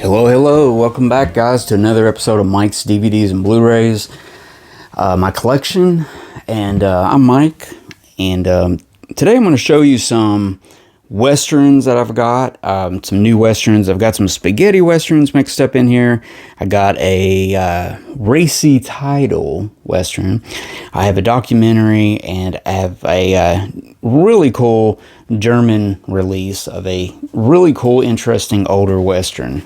Hello, hello. Welcome back, guys, to another episode of Mike's DVDs and Blu-rays, my collection. And I'm Mike, and today I'm going to show you some westerns that I've got, some new westerns. I've got some spaghetti westerns mixed up in here. I got a racy title western. I have a documentary, and I have a really cool German release of a really cool, interesting older western.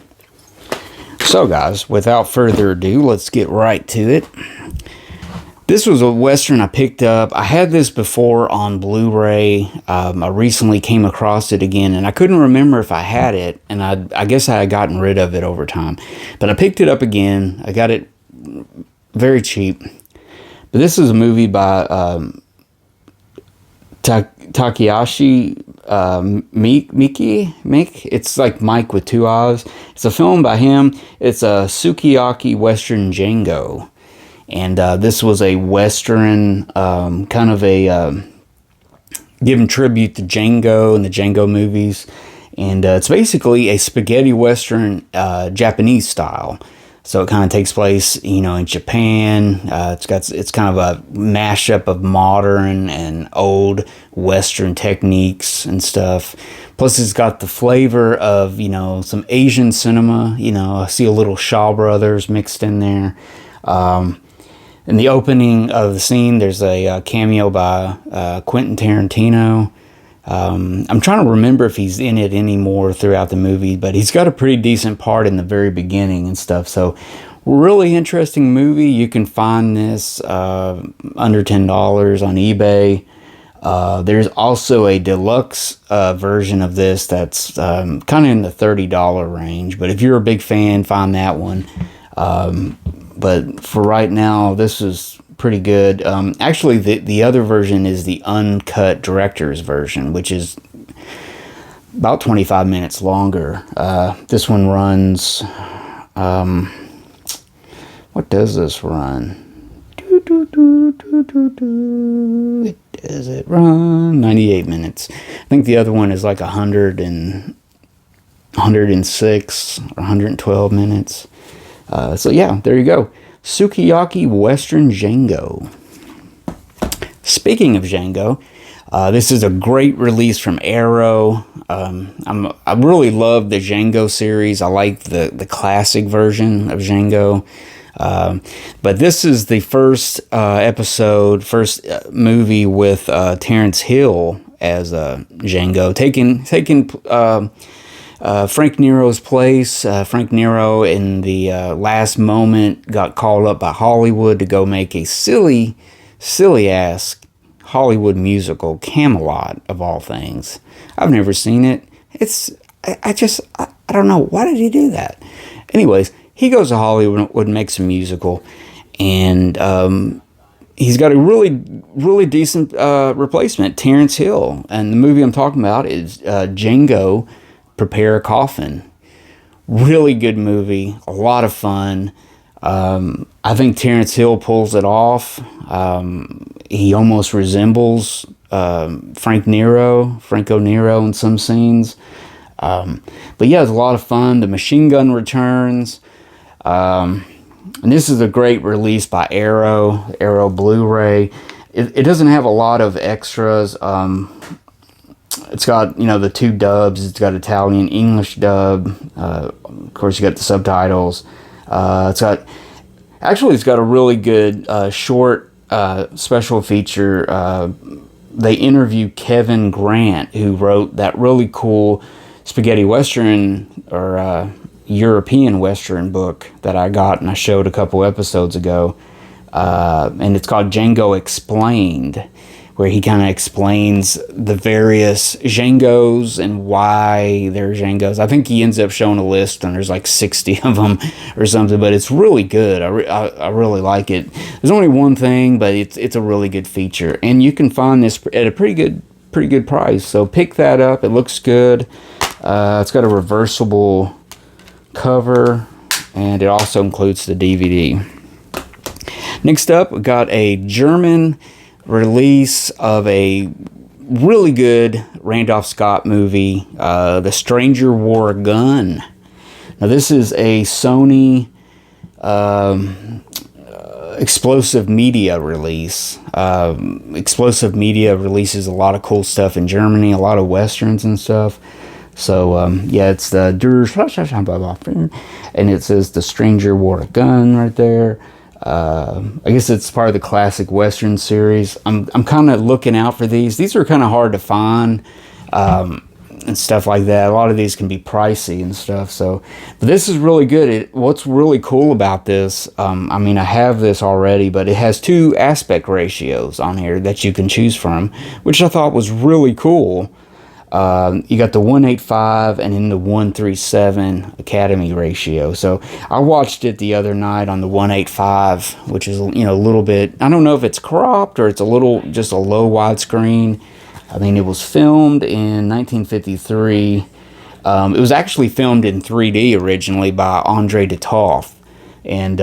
So guys, without further ado, let's get right to it. This was a western I picked up. I had this before on Blu-ray. I recently came across it again, and I couldn't remember if I had it, and I guess I had gotten rid of it over time. But I picked it up again. I got it very cheap. But this is a movie by Takashi Miike. It's like Mike with two eyes. It's a film by him. It's a Sukiyaki Western Django. And this was a Western, kind of a giving tribute to Django and the Django movies. And it's basically a spaghetti Western Japanese style. So it kind of takes place, in Japan. It's kind of a mashup of modern and old Western techniques and stuff. Plus, it's got the flavor of, some Asian cinema. I see a little Shaw Brothers mixed in there. In the opening of the scene, there's a cameo by Quentin Tarantino. I'm trying to remember if he's in it anymore throughout the movie, but he's got a pretty decent part in the very beginning and stuff. So, really interesting movie. You can find this under $10 on eBay. There's also a deluxe version of this that's kind of in the $30 range. But if you're a big fan, find that one. But for right now, this is pretty good. Actually, the other version is the uncut director's version, which is about 25 minutes longer. This one runs, what does this run? Does it run 98 minutes? I think the other one is like 106 or 112 minutes. So yeah, there you go. Sukiyaki Western Django. Speaking of Django, this is a great release from Arrow. I really love the Django series. I like the classic version of Django. But this is the first movie with Terence Hill as Django, taking Frank Nero's place. Frank Nero, in the last moment, got called up by Hollywood to go make a silly ass Hollywood musical, Camelot, of all things. I've never seen it. I don't know. Why did he do that? Anyways, he goes to Hollywood and makes a musical, and he's got a really decent replacement, Terence Hill. And the movie I'm talking about is Django, Prepare a Coffin. Really good movie, a lot of fun. I think Terence Hill pulls it off. He almost resembles Franco Nero in some scenes. But yeah, it's a lot of fun. The machine gun returns. And this is a great release by Arrow Blu-ray. It doesn't have a lot of extras. It's got, the two dubs. It's got Italian, English dub. Of course, you got the subtitles. It's got a really good short special feature. They interview Kevin Grant, who wrote that really cool spaghetti western or European western book that I got and I showed a couple episodes ago. And it's called Django Explained, where he kind of explains the various Djangos and why they're Djangos. I think he ends up showing a list, and there's like 60 of them or something, but it's really good. I really like it. There's only one thing, but it's a really good feature, and you can find this at a pretty good price. So pick that up. It looks good. It's got a reversible cover, and it also includes the DVD. Next up, we got a German release of a really good Randolph Scott movie, The Stranger Wore a Gun. Now this is a Sony Explosive Media release. Explosive Media releases a lot of cool stuff in Germany, a lot of westerns and stuff. So yeah, it's the and it says The Stranger Wore a Gun right there. I guess it's part of the classic western series. I'm kind of looking out for these. These are kind of hard to find. And stuff like that. A lot of these can be pricey and stuff. So, but this is really good. What's really cool about this, I mean, I have this already, but it has 2 aspect ratios on here that you can choose from, which I thought was really cool. You got the 1:8:5 and then the 1:3:7 Academy ratio. So I watched it the other night on the 1:8:5, which is, you know, a little bit, I don't know if it's cropped or it's a little, just a low widescreen. I mean, it was filmed in 1953. It was actually filmed in 3D originally by Andre de Toth. And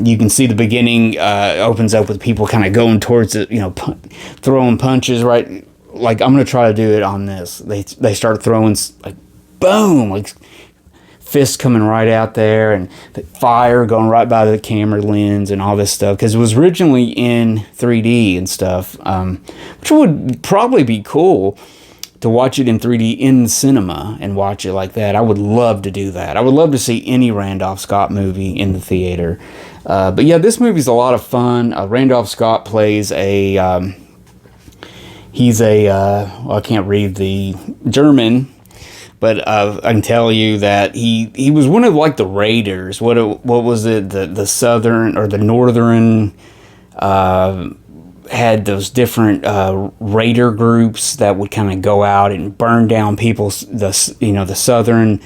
you can see the beginning opens up with people kind of going towards it, you know, throwing punches, right? Like, I'm going to try to do it on this. They start throwing, like, boom, like fists coming right out there, and the fire going right by the camera lens and all this stuff, because it was originally in 3D and stuff, which would probably be cool to watch it in 3D in the cinema and watch it like that. I would love to do that. I would love to see any Randolph Scott movie in the theater. But yeah, this movie's a lot of fun. Randolph Scott plays a, he's a, well, I can't read the German, but I can tell you that he was one of, like, the raiders. What was it? The southern or the northern had those different raider groups that would kind of go out and burn down people's the southern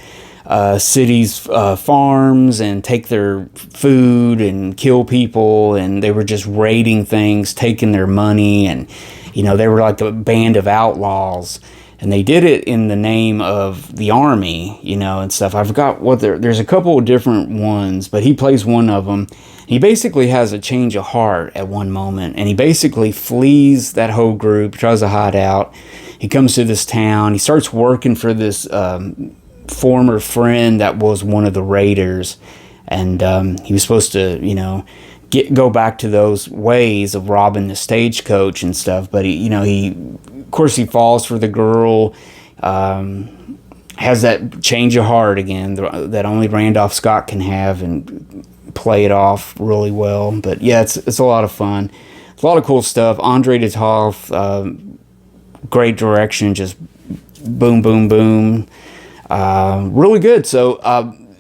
cities' farms and take their food and kill people, and they were just raiding things, taking their money, and they were like a band of outlaws. And they did it in the name of the army, and stuff. I forgot what there's a couple of different ones, but he plays one of them. He basically has a change of heart at one moment, and he basically flees that whole group, tries to hide out. He comes to this town. He starts working for this former friend that was one of the raiders, and he was supposed to, go back to those ways of robbing the stagecoach and stuff. But he of course, he falls for the girl, has that change of heart again that only Randolph Scott can have, and play it off really well. But yeah, it's a lot of fun. It's a lot of cool stuff. Andre de Toth, great direction, just boom, boom, boom. Really good. So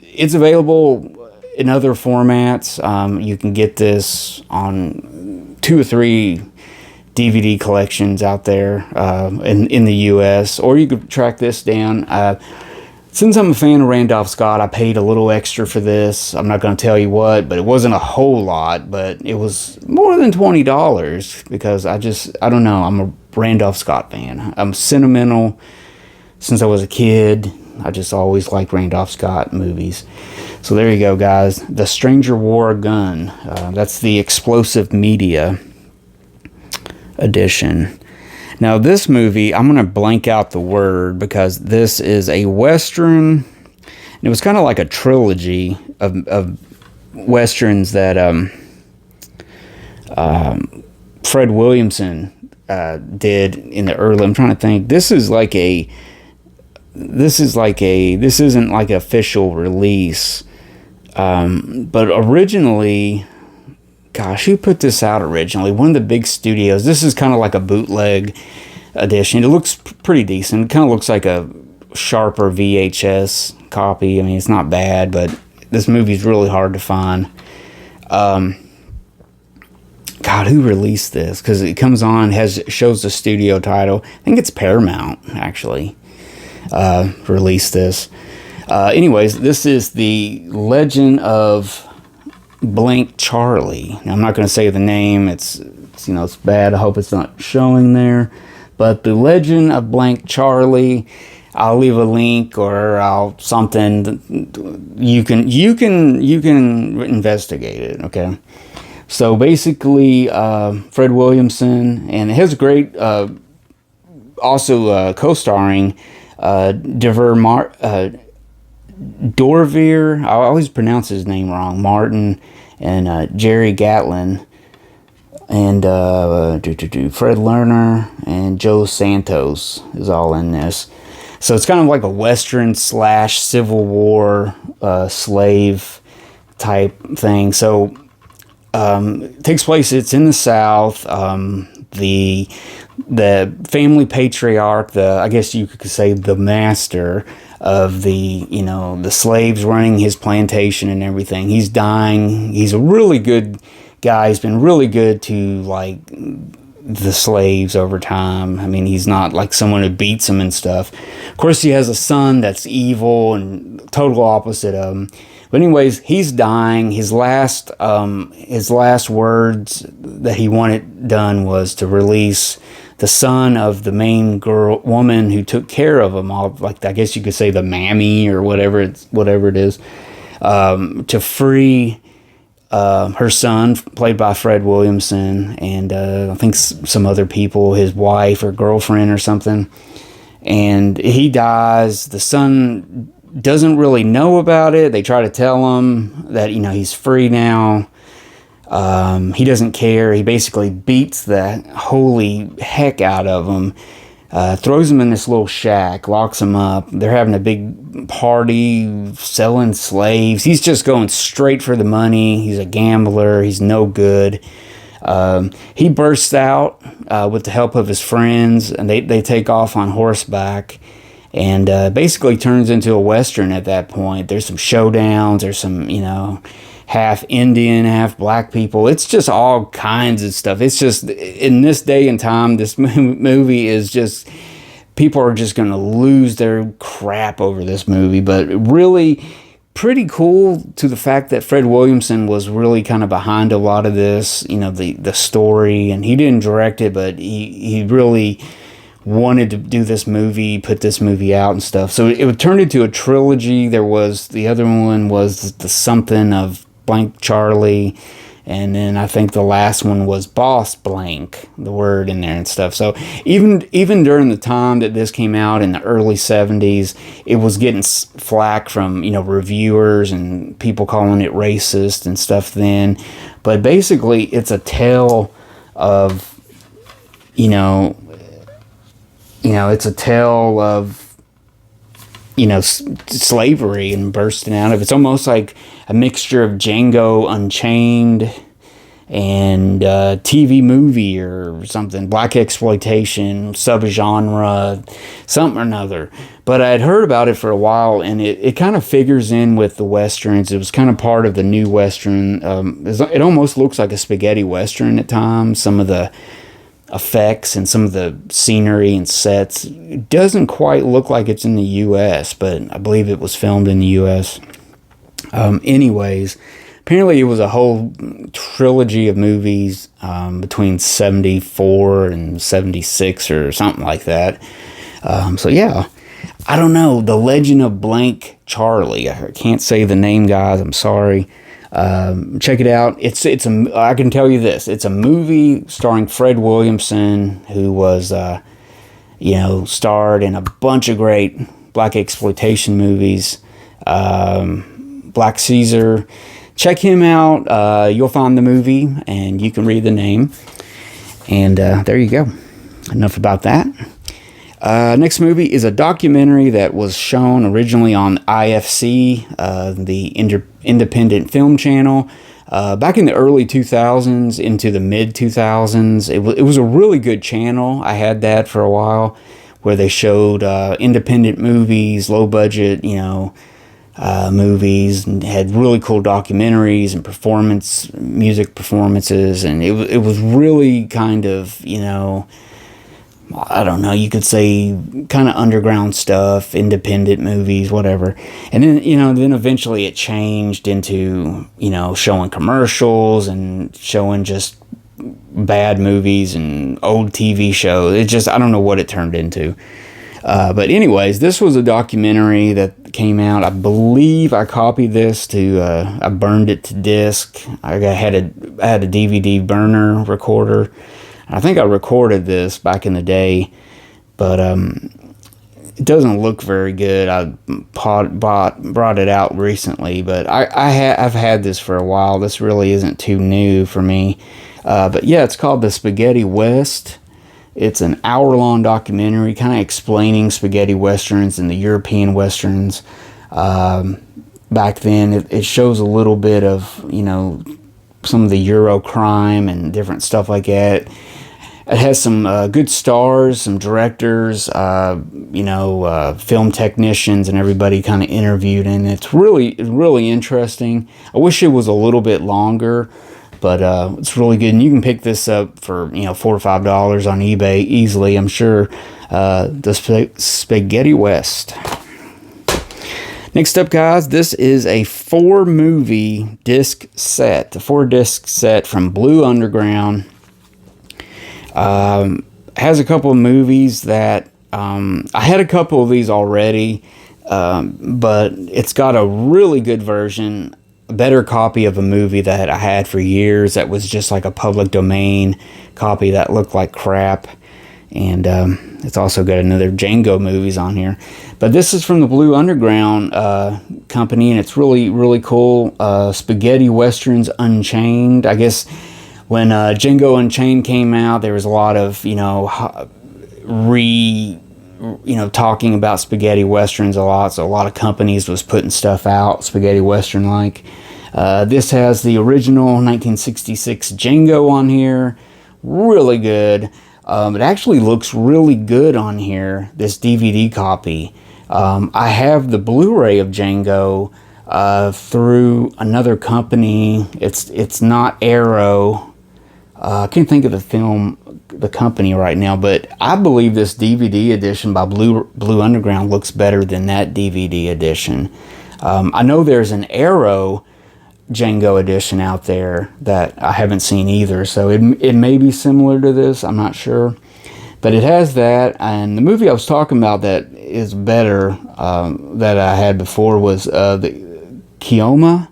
it's available in other formats. You can get this on 2 or 3 DVD collections out there in the U.S., or you could track this down. Since I'm a fan of Randolph Scott, I paid a little extra for this. I'm not going to tell you what, but it wasn't a whole lot, but it was more than $20 because I don't know, I'm a Randolph Scott fan. I'm sentimental since I was a kid. I just always liked Randolph Scott movies. So there you go, guys. The Stranger Wore a Gun. That's the Explosive Media edition. Now this movie, I'm going to blank out the word because this is a Western. And it was kind of like a trilogy of Westerns that Fred Williamson did in the early, I'm trying to think. This isn't like an official release. But originally, gosh, who put this out originally? One of the big studios. This is kind of like a bootleg edition. It looks pretty decent. It kind of looks like a sharper VHS copy. I mean, it's not bad, but this movie's really hard to find. God, who released this? Because it comes on, shows the studio title. I think it's Paramount, actually, released this. Anyways, this is the Legend of Blank Charlie. Now, I'm not going to say the name. It's bad. I hope it's not showing there. But the Legend of Blank Charlie. I'll leave a link or something. You can investigate it. Okay. So basically, Fred Williamson, and it has a great Dorvier, I always pronounce his name wrong, Martin, and Jerry Gatlin, and Fred Lerner, and Joe Santos is all in this. So it's kind of like a Western / Civil War slave type thing. So it takes place, it's in the South. The family patriarch, I guess you could say the master of the slaves running his plantation and everything. He's dying. He's a really good guy. He's been really good to like the slaves over time. I mean, he's not like someone who beats them and stuff. Of course, he has a son that's evil and total opposite of him. But anyways, he's dying. His last words that he wanted done was to release the son of the main woman who took care of him, all, like I guess you could say the mammy or whatever it is, to free her son, played by Fred Williamson, and I think some other people, his wife or girlfriend or something. And he dies. The son doesn't really know about it. They try to tell him that he's free now. He doesn't care. He basically beats the holy heck out of him, throws him in this little shack, locks him up. They're having a big party, selling slaves. He's just going straight for the money. He's a gambler. He's no good. He bursts out with the help of his friends, and they take off on horseback, and basically turns into a Western at that point. There's some showdowns. There's some, half Indian, half black people. It's just all kinds of stuff. It's just, in this day and time, this movie is just, people are just going to lose their crap over this movie. But really pretty cool to the fact that Fred Williamson was really kind of behind a lot of this, the story. And he didn't direct it, but he really wanted to do this movie, put this movie out and stuff. So it turned into a trilogy. There was, the other one was the something of blank Charlie, and then I think the last one was Boss Blank, the word in there and stuff. So even during the time that this came out in the early 70s, it was getting flack from reviewers and people calling it racist and stuff then. But basically it's a tale of it's a tale of slavery and bursting out of. It's almost like a mixture of Django Unchained and TV movie or something, black exploitation, subgenre, something or another. But I had heard about it for a while, and it kind of figures in with the Westerns. It was kind of part of the new Western. It almost looks like a spaghetti Western at times. Some of the effects and some of the scenery and sets, it doesn't quite look like it's in the U.S., but I believe it was filmed in the U.S. Anyways, apparently it was a whole trilogy of movies between 74 and 76 or something like that. So yeah, I don't know. The Legend of Blank Charlie. I can't say the name, guys. I'm sorry. Check it out. I can tell you this. It's a movie starring Fred Williamson, who was, starred in a bunch of great black exploitation movies. Black Caesar. Check him out. You'll find the movie, and you can read the name. And there you go. Enough about that. Next movie is a documentary that was shown originally on IFC, the Independent Film Channel, back in the early 2000s into the mid 2000s. It was a really good channel. I had that for a while, where they showed independent movies, low budget, movies, and had really cool documentaries and music performances, and it was really kind of, I don't know, you could say kind of underground stuff, independent movies, whatever. And then, then eventually it changed into, showing commercials and showing just bad movies and old TV shows. It just, I don't know what it turned into. But anyways, this was a documentary that came out. I believe I copied this I burned it to disc. I had a DVD burner recorder. I think I recorded this back in the day, but it doesn't look very good. I brought it out recently, but I've had this for a while. This really isn't too new for me. But yeah, it's called The Spaghetti West. It's an hour-long documentary kind of explaining spaghetti westerns and the European westerns. Back then, it shows a little bit of, you know, some of the Euro crime and different stuff like that. It has some good stars, some directors, film technicians, and everybody kind of interviewed, and it's really interesting. I wish it was a little bit longer, but it's really good. And you can pick this up for $4 or $5 on eBay easily, I'm sure. The Spaghetti West. Next up, guys, this is a 4-movie disc set, a 4-disc set from Blue Underground. Has a couple of movies that I had a couple of these already, but it's got a really good version, a better copy of a movie that I had for years that was just like a public domain copy that looked like crap. And it's also got another Django movies on here. But this is from the Blue Underground company, and it's really cool. Spaghetti Westerns Unchained. I guess when Django Unchained came out, there was a lot of, talking about spaghetti westerns a lot. So a lot of companies was putting stuff out, spaghetti western like. This has the original 1966 Django on here. Really good. It actually looks really good on here, this DVD copy. I have the Blu-ray of Django through another company. It's not Arrow. I can't think of the company right now, but I believe this DVD edition by Blue Underground looks better than that DVD edition. I know there's an Arrow Django edition out there that I haven't seen either, so it may be similar to this, I'm not sure, but it has that. And the movie I was talking about that is better that I had before was the Kioma.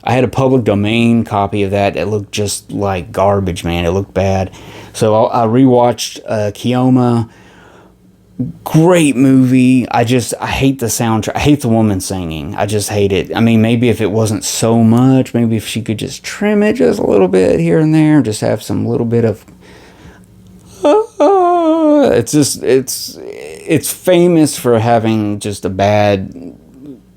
I had a public domain copy of that. It looked just like garbage, man. It looked bad. So I rewatched Kioma. Great movie. I hate the soundtrack. I hate the woman singing. I just hate it. I mean, maybe if it wasn't so much, maybe if she could just trim it just a little bit here and there, just have some little bit of. It's famous for having just a bad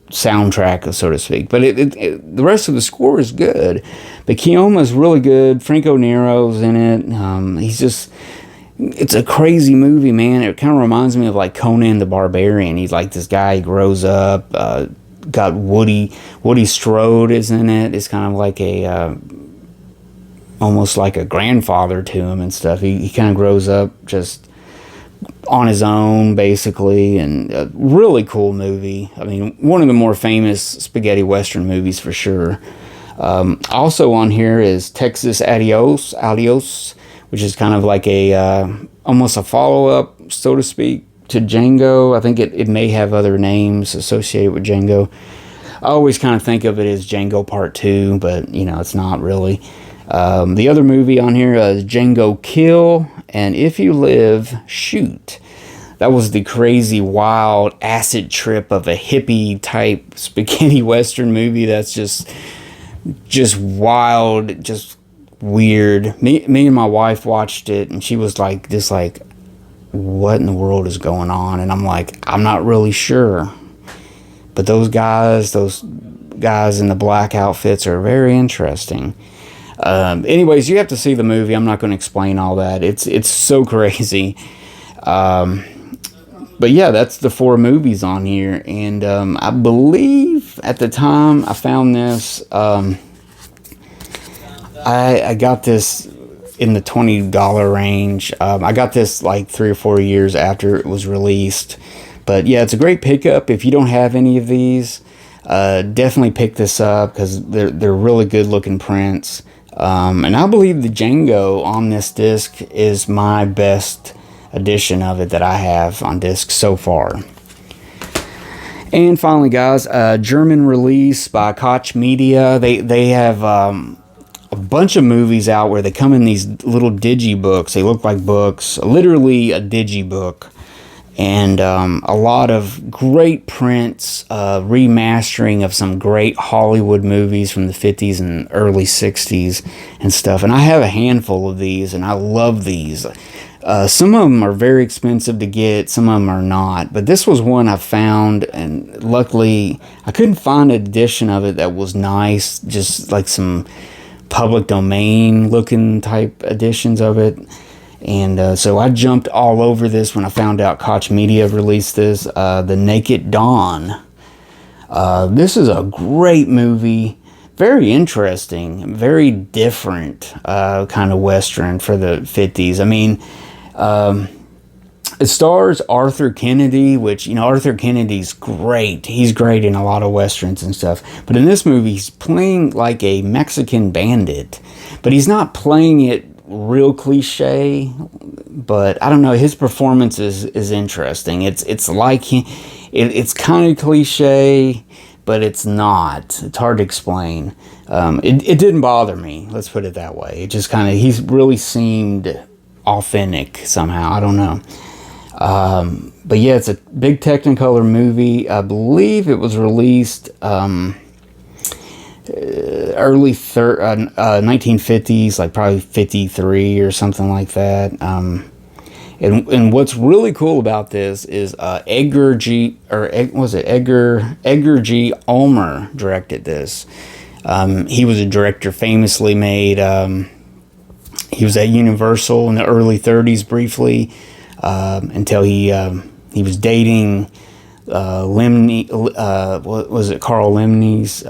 soundtrack, so to speak. But the rest of the score is good. But Kioma's really good. Franco Nero's in it. It's a crazy movie, man. It kind of reminds me of like Conan the Barbarian. He's like this guy, he grows up, got Woody Strode is in it. It's kind of like almost like a grandfather to him and stuff. He kind of grows up just on his own, basically, and a really cool movie. I mean, one of the more famous spaghetti western movies for sure. Also on here is Texas Adios, which is kind of like almost a follow-up, so to speak, to Django. I think it may have other names associated with Django. I always kind of think of it as Django Part 2, but, it's not really. The other movie on here is Django Kill, and If You Live, Shoot. That was the crazy, wild acid trip of a hippie-type spaghetti western movie that's just wild, just weird. Me and my wife watched it, and she was like, what in the world is going on? And I'm like, I'm not really sure, but those guys in the black outfits are very interesting. Anyways, you have to see the movie. I'm not going to explain all that. It's so crazy. But yeah, that's the 4 movies on here, and I believe at the time I found this, I got this in the $20 range. I got this like 3 or 4 years after it was released. But yeah, it's a great pickup. If you don't have any of these, definitely pick this up because they're really good looking prints. And I believe the Django on this disc is my best edition of it that I have on disc so far. And finally, guys, German release by Koch Media. They have a bunch of movies out where they come in these little digibooks. They look like books, literally a digibook. and a lot of great prints, remastering of some great Hollywood movies from the 50s and early 60s and stuff. And I have a handful of these, and I love these. Some of them are very expensive to get, some of them are not. But this was one I found, and luckily I couldn't find an edition of it that was nice, just like some public domain looking type editions of it. And so I jumped all over this when I found out Koch Media released this, The Naked Dawn. This is a great movie, very interesting, very different kind of Western for the 50s. I mean, it stars Arthur Kennedy, which, you know, Arthur Kennedy's great. He's great in a lot of Westerns and stuff. But in this movie, he's playing like a Mexican bandit. But he's not playing it real cliche, but I don't know, his performance is interesting. It's like it's kind of cliche, but it's not. It's hard to explain. It didn't bother me, let's put it that way. It just kind of, he's really seemed authentic somehow. I don't know. But yeah, it's a big Technicolor movie. I believe it was released early 1950s, like probably 53 or something like that. And what's really cool about this is Edgar G. Ulmer directed this. He was a director famously made. He was at Universal in the early 30s briefly, until he was dating Lemney. What was it? Carl Lemney's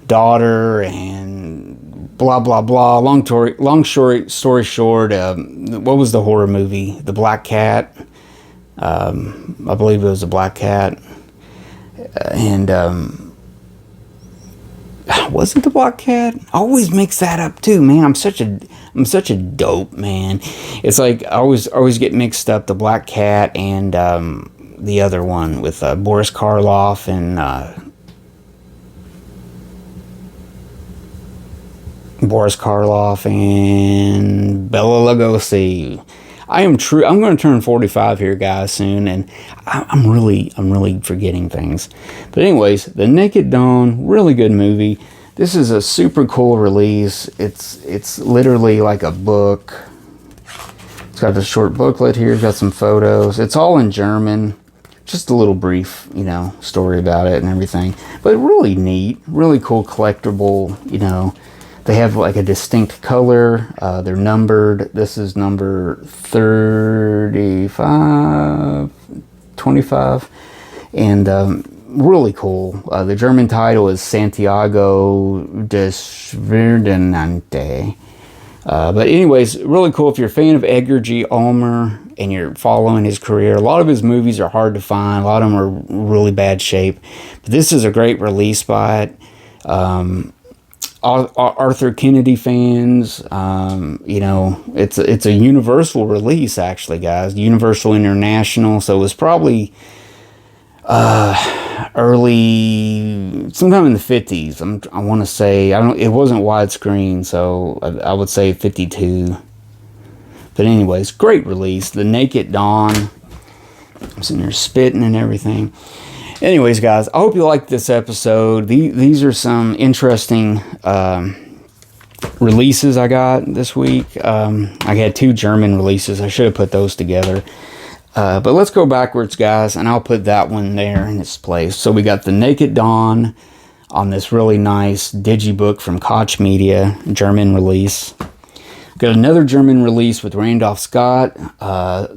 daughter, and blah blah blah. Long story short, what was the horror movie? The Black Cat. I believe it was the Black Cat, and was it the Black Cat? I always mix that up too, man. I'm such a dope, man. It's like I always get mixed up, the Black Cat and the other one with Boris Karloff and Bela Lugosi. I'm going to turn 45 here, guys, soon, and I'm really forgetting things. But anyways, The Naked Dawn, really good movie. This is a super cool release. It's literally like a book. It's got the short booklet here. It's got some photos. It's all in German. Just a little brief, you know, story about it and everything. But really neat, really cool collectible, you know. They have like a distinct color. They're numbered. This is number 35, 25. And really cool. The German title is Santiago des Verdunante. But anyways, really cool. If you're a fan of Edgar G. Ulmer and you're following his career, a lot of his movies are hard to find. A lot of them are really bad shape. But this is a great release by it. Arthur Kennedy fans, you know, it's a Universal release, actually, guys. Universal International. So it was probably early, sometime in the 50s. I want to say, it wasn't widescreen, so I would say 52. But anyways, great release. The Naked Dawn. I'm sitting there spitting and everything. Anyways, guys, I hope you liked this episode. These are some interesting releases I got this week. I had 2 German releases. I should have put those together. But let's go backwards, guys, and I'll put that one there in its place. So we got The Naked Dawn on this really nice digibook from Koch Media, German release. Got another German release with Randolph Scott,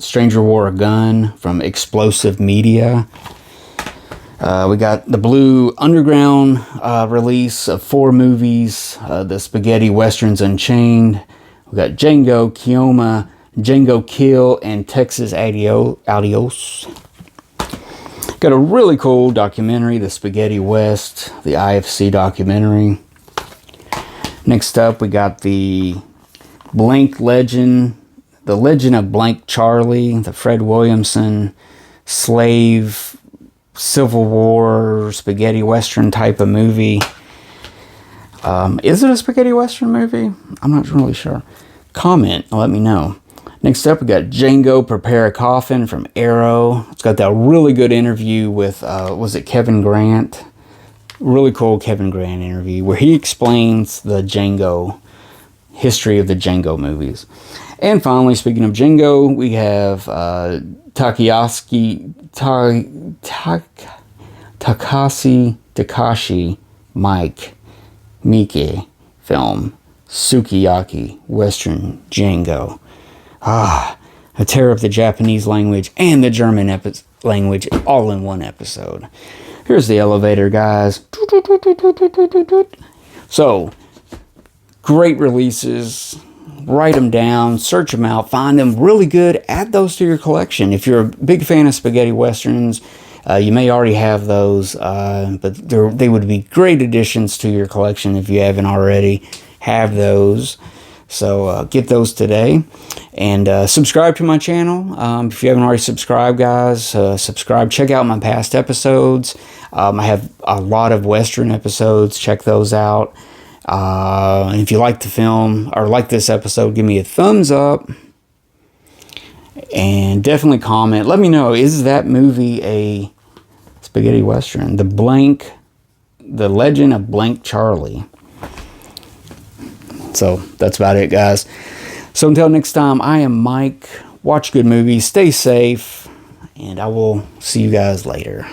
Stranger Wore a Gun from Explosive Media. We got the Blue Underground release of 4 movies, the Spaghetti Westerns Unchained. We got Django, Kioma, Django Kill, and Texas Adios. Got a really cool documentary, the Spaghetti West, the IFC documentary. Next up, we got the Blank Legend, the Legend of Blank Charlie, the Fred Williamson slave Civil War spaghetti western type of movie. Is it a spaghetti western movie? I'm not really sure. Comment and let me know. Next up, we got Django, Prepare a Coffin from Arrow. It's got that really good interview with, was it Kevin Grant? Really cool Kevin Grant interview where he explains the Django, history of the Django movies. And finally, speaking of Django, we have Takashi Miike film, Sukiyaki, Western Django. A tear of the Japanese language and the German language all in one episode. Here's the elevator, guys. So, great releases. Write them down, search them out, find them really good, add those to your collection. If you're a big fan of spaghetti westerns, you may already have those, but they would be great additions to your collection if you haven't already. Have those. So get those today. And subscribe to my channel. If you haven't already subscribed, guys, subscribe. Check out my past episodes. I have a lot of Western episodes. Check those out. And if you like the film or like this episode, give me a thumbs up. And definitely comment. Let me know, is that movie a spaghetti Western? The Legend of Blank Charlie. So that's about it, guys. So until next time, I am Mike. Watch good movies, stay safe, and I will see you guys later.